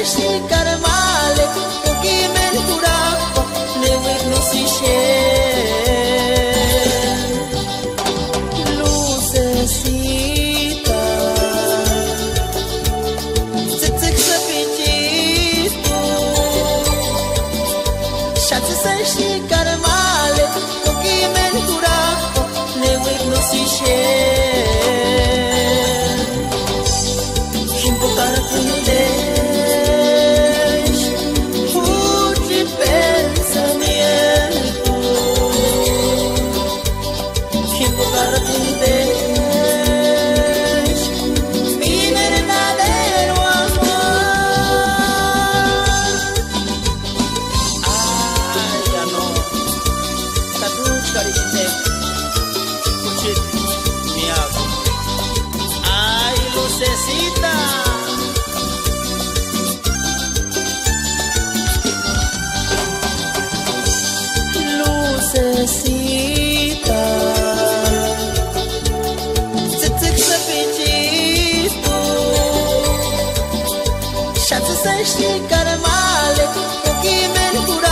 și carmale, ochii mei curată, ne uit nu si lucesita, zic să picistu, șață și carmale, ochii mei curată, ne uit nu si lucesita, lucesita, zic să piciți tu, șață să și carmale, ochii mei curată.